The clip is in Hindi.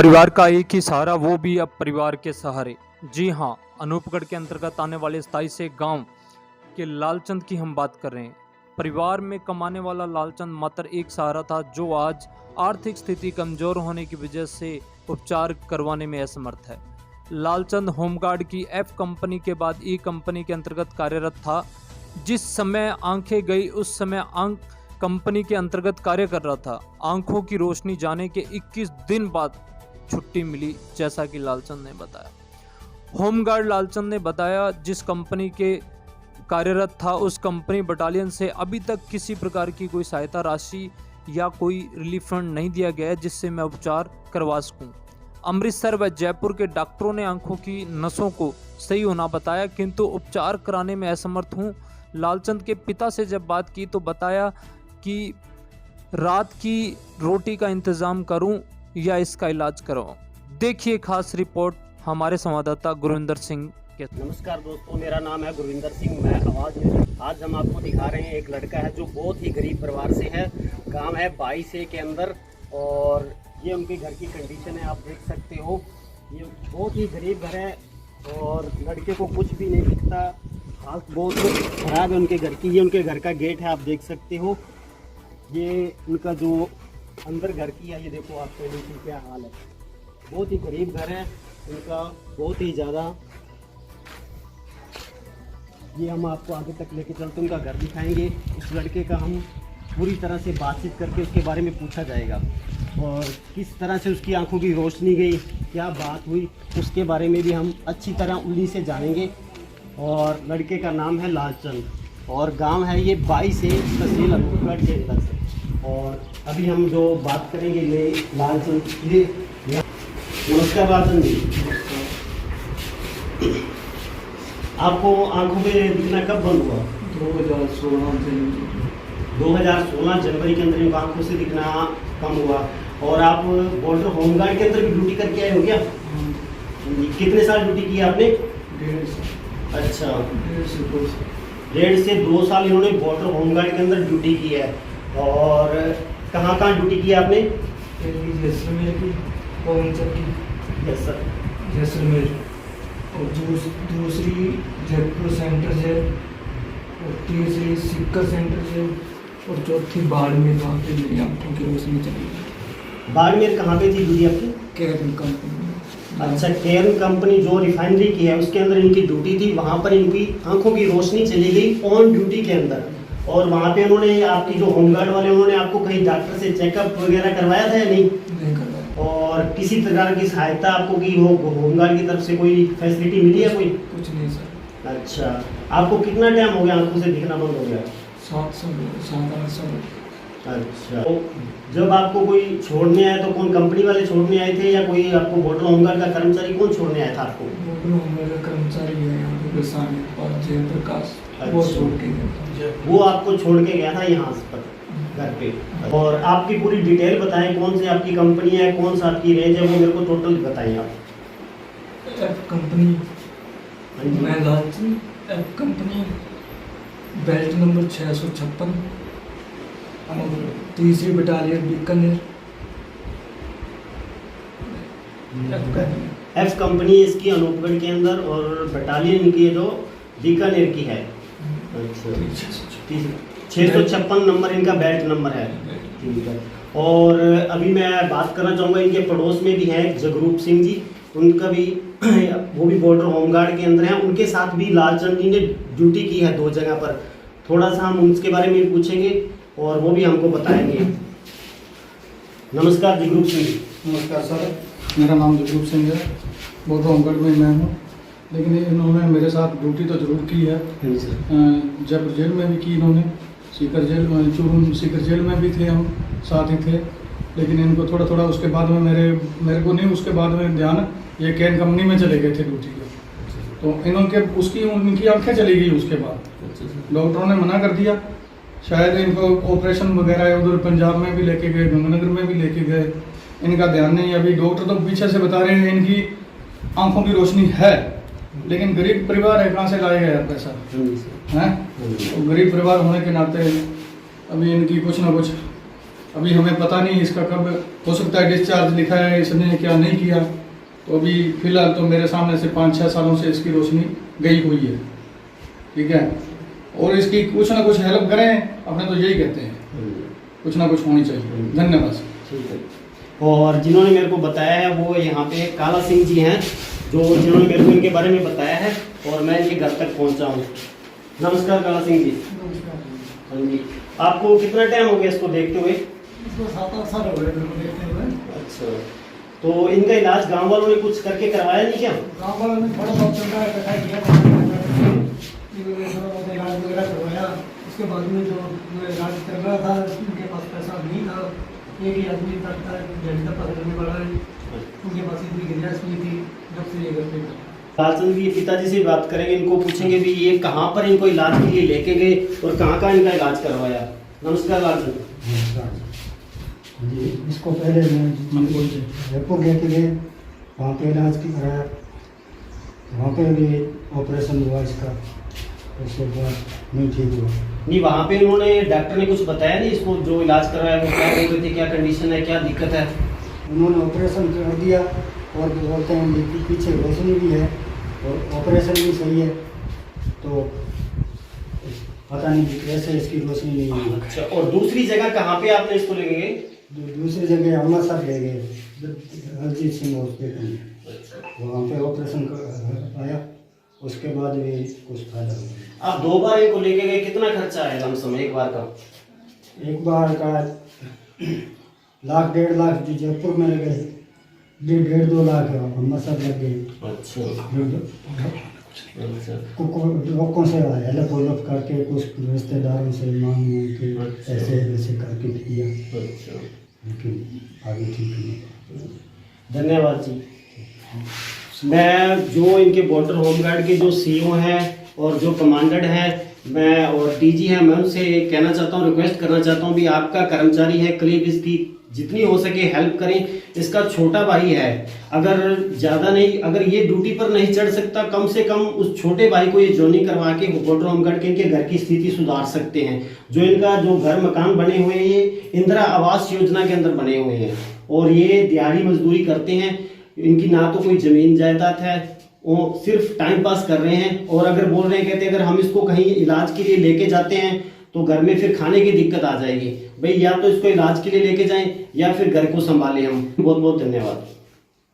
परिवार का एक ही सहारा, वो भी अब परिवार के सहारे। जी हाँ, अनूपगढ़ के अंतर्गत आने वाले 27 से गांव के लालचंद की हम बात कर रहे हैं। परिवार में कमाने वाला लालचंद मात्र एक सहारा था, जो आज आर्थिक स्थिति कमजोर होने की वजह से उपचार करवाने में असमर्थ है। लालचंद होमगार्ड की एफ कंपनी के बाद ई कंपनी के अंतर्गत कार्यरत था। जिस समय आंखें गई उस समय आंख कंपनी के अंतर्गत कार्य कर रहा था। आंखों की रोशनी जाने के 21 दिन बाद छुट्टी मिली, जैसा कि लालचंद ने बताया। होमगार्ड लालचंद ने बताया, जिस कंपनी के कार्यरत था उस कंपनी बटालियन से अभी तक किसी प्रकार की कोई सहायता राशि या कोई रिलीफ फंड नहीं दिया गया है जिससे मैं उपचार करवा सकूं। अमृतसर व जयपुर के डॉक्टरों ने आंखों की नसों को सही होना बताया, किंतु उपचार कराने में असमर्थ हूं। लालचंद के पिता से जब बात की तो बताया कि रात की रोटी का इंतजाम करूं या इसका इलाज करवाऊं। देखिए खास रिपोर्ट हमारे संवाददाता गुरविंदर सिंह के। नमस्कार दोस्तों, मेरा नाम है गुरविंदर सिंह। मैं आवाज़ में आज हम आपको दिखा रहे हैं एक लड़का है जो बहुत ही गरीब परिवार से है। गांव है 22 के अंदर, और ये उनके घर की कंडीशन है, आप देख सकते हो। ये बहुत ही गरीब घर है और लड़के को कुछ भी नहीं दिखता। हालत बहुत खराब है उनके घर की। ये उनके घर का गेट है, आप देख सकते हो। ये उनका जो अंदर घर की है, ये देखो आपके नीचे क्या हाल है। बहुत ही गरीब घर है उनका, बहुत ही ज़्यादा। ये हम आपको आगे तक लेके चलते उनका घर दिखाएंगे। उस लड़के का हम पूरी तरह से बातचीत करके उसके बारे में पूछा जाएगा, और किस तरह से उसकी आंखों की रोशनी गई, क्या बात हुई, उसके बारे में भी हम अच्छी तरह उन्हीं से जानेंगे। और लड़के का नाम है लालचंद और गांव है ये 22 तहसील अनूपगढ़ के अंदर से। और अभी हम जो बात करेंगे ये लालचंद जी। नमस्कार लालचंद जी, आपको आंखों में दिखना कब बंद हुआ? 2016 जनवरी के अंदर इनको आंखों से दिखना कम हुआ। और आप बॉर्डर होमगार्ड के अंदर भी ड्यूटी करके आए हो क्या? कितने साल ड्यूटी की आपने? 1.5 साल। अच्छा, 1.5 से 2 साल इन्होंने बॉर्डर होमगार्ड के अंदर ड्यूटी की है। और कहाँ कहाँ ड्यूटी की आपने? पहली जैसलमेर की, पवनचर की। Yes sir. जैसलमेर, और दूसरी जयपुर सेंटर जेल, और तीसरी सिक्कर सेंटर जेल, और चौथी बाड़मेर। वहाँ पे मेरी आंखों की रोशनी चली गई। बाड़मेर कहाँ पे थी ड्यूटी आपकी? कैरन कंपनी। अच्छा, केरन कंपनी जो रिफाइनरी की है उसके अंदर इनकी ड्यूटी थी। वहाँ पर इनकी आंखों की रोशनी चली गई ऑन ड्यूटी के अंदर। और वहाँ पे उन्होंने आपकी जो होमगार्ड वाले, उन्होंने आपको कहीं डॉक्टर से चेकअप वगैरह करवाया था या नहीं? नहीं करवाया। और किसी प्रकार की सहायता आपको की हो होमगार्ड की तरफ से कोई फैसिलिटी मिली है कोई? कुछ नहीं सर। अच्छा, आपको कितना टाइम हो गया आंखों से दिखना बंद हो गया? 7 साल, 7-8 साल। अच्छा, तो जब आपको कोई छोड़ने आया तो कौन कंपनी वाले छोड़ने आए थे या कोई आपको बॉर्डर होमगार्ड का कर्मचारी कौन छोड़ने आया था आपको? बॉर्डर होमगार्ड का कर्मचारी है यहाँ पे किसान और जयप्रकाश, वो अच्छा। छोड़ के गया। वो आपको छोड़ के गया था यहाँ पर घर पे। और आपकी पूरी डिटेल बताएं, कौन सी आपकी कंपनी है, कौन सा आपकी रेंज है, वो मेरे को टोटल बताएं आप। एफ कंपनी, हाँ जी। मैं Lalchand. F company, belt number 656, और तीसरी बटालियन बीकानेर। एफ कंपनी इसकी अनूपगढ़ के अंदर, और बटालियन की जो बीकानेर की है। अच्छा, 656 नंबर इनका बेल्ट नंबर है। ठीक है। और अभी मैं बात करना चाहूँगा, इनके पड़ोस में भी हैं जगरूप सिंह जी, उनका भी वो भी बॉर्डर होमगार्ड के अंदर हैं। उनके साथ भी लालचंद जी ने ड्यूटी की है 2 जगह पर। थोड़ा सा हम उसके बारे में पूछेंगे और वो भी हमको बताएंगे। नमस्कार जगरूप सिंह जी। नमस्कार सर, मेरा नाम जगरूप सिंह है। बॉर्डर होमगार्ड में मैं हूँ, लेकिन इन्होंने मेरे साथ ड्यूटी तो जरूर की है। जयपुर जेल में भी की इन्होंने, सीकर जेल में, चूरू सीकर जेल में भी थे, हम साथ ही थे। लेकिन इनको थोड़ा थोड़ा उसके बाद में मेरे को नहीं, उसके बाद में ध्यान ये कैन कंपनी में चले गए थे ड्यूटी पे। तो उनकी आंखें चली गई। उसके बाद डॉक्टरों ने मना कर दिया। शायद इनको ऑपरेशन वगैरह उधर पंजाब में भी लेके गए, गंगानगर में भी लेके गए, इनका ध्यान नहीं। अभी डॉक्टर तो पीछे से बता रहे हैं इनकी आंखों की रोशनी है, लेकिन गरीब परिवार है, कहाँ से लाएगा यार पैसा है? तो गरीब परिवार होने के नाते अभी इनकी कुछ ना कुछ अभी हमें पता नहीं इसका कब हो सकता है डिस्चार्ज लिखा है इसने क्या नहीं किया। तो अभी फिलहाल तो मेरे सामने से 5-6 सालों से इसकी रोशनी गई हुई है, ठीक है। और इसकी कुछ ना कुछ हेल्प करें, अपने तो यही कहते हैं, कुछ ना कुछ होनी चाहिए। धन्यवाद। ठीक है। और जिन्होंने मेरे को बताया है वो यहाँ पे काला सिंह जी हैं, जिन्होंने मेरे को इनके बारे में बताया है और मैं इनके घर तक पहुँचा हूँ। नमस्कार काला सिंह जी। हाँ जी, आपको कितना टाइम हो गया इसको देखते हुए? इसको 7-8 साल हो गए मेरे को देखते हुए। अच्छा, तो इनका इलाज गांव वालों ने कुछ करके करवाया नहीं क्या? गाँव वालों ने थोड़ा बहुत चल रहा है, इकट्ठा किया, इलाज वगैरह करवाया। उसके बाद में जो इलाज कर रहा था उनके पास पैसा नहीं था। एक ही आदमी था जल्दी पता करने वाला है, उनके पास इतनी गुंजाइश नहीं थी जब से ये घर पे था। लालचंद जी पिताजी से बात करेंगे, इनको पूछेंगे भी ये कहाँ पर इनको इलाज के लिए लेके गए और कहाँ इनका इलाज करवाया। नमस्कार लालचंद जी। इसको पहले मैं जयपुर लेके गए, वहाँ पे इलाज कराया, वहाँ पे भी ऑपरेशन हुआ इसका, उसके बाद नहीं ठीक हुआ। नहीं, वहाँ पे उन्होंने डॉक्टर ने कुछ बताया नहीं इसको, जो इलाज करवाया वो क्या बोल रहे थे, क्या कंडीशन है, क्या दिक्कत है? उन्होंने ऑपरेशन कर दिया और बोलते हैं कि पीछे रोशनी भी है और ऑपरेशन भी सही है, तो पता नहीं कि कैसे इसकी रोशनी नहीं हुई। अच्छा, और दूसरी जगह कहाँ पे आपने इसको लेके गए? दूसरी जगह अमृतसर ले गए, हरजीत सिंह हॉस्पिटल में, वहाँ पे ऑपरेशन आया, उसके बाद भी कुछ फायदा हुआ। आप 2 बार इनको लेके गए, कितना खर्चा आया लमसम एक बार का? एक बार का 1-1.5 लाख जो जयपुर में लगे, 1.5-2 लाख अमृतसर लग गए। अच्छा, लोगों से हेल्प वोल्प करके, कुछ रिश्तेदारों से मांग के ऐसे वैसे करके किया, लेकिन आगे ठीक नहीं। धन्यवाद जी। मैं जो इनके बॉर्डर होमगार्ड के जो सीईओ हैं और जो कमांडेंट हैं मैं और डीजी हैं, मैं उनसे कहना चाहता हूँ, रिक्वेस्ट करना चाहता हूँ भी आपका कर्मचारी है, करीब इसकी जितनी हो सके हेल्प करें। इसका छोटा भाई है, अगर ज़्यादा नहीं, अगर ये ड्यूटी पर नहीं चढ़ सकता, कम से कम उस छोटे भाई को ये जॉइनिंग करवा के बॉर्डर होमगार्ड के इनके घर की स्थिति सुधार सकते हैं। जो इनका जो घर मकान बने हुए हैं ये इंदिरा आवास योजना के अंदर बने हुए हैं और ये दिहाड़ी मजदूरी करते हैं। इनकी ना तो कोई जमीन जायदाद है, वो सिर्फ टाइम पास कर रहे हैं। और अगर बोल रहे हैं, कहते हैं अगर हम इसको कहीं इलाज के लिए लेके जाते हैं तो घर में फिर खाने की दिक्कत आ जाएगी। भाई या तो इसको इलाज के लिए लेके जाएं या फिर घर को संभालें हम। बहुत बहुत धन्यवाद।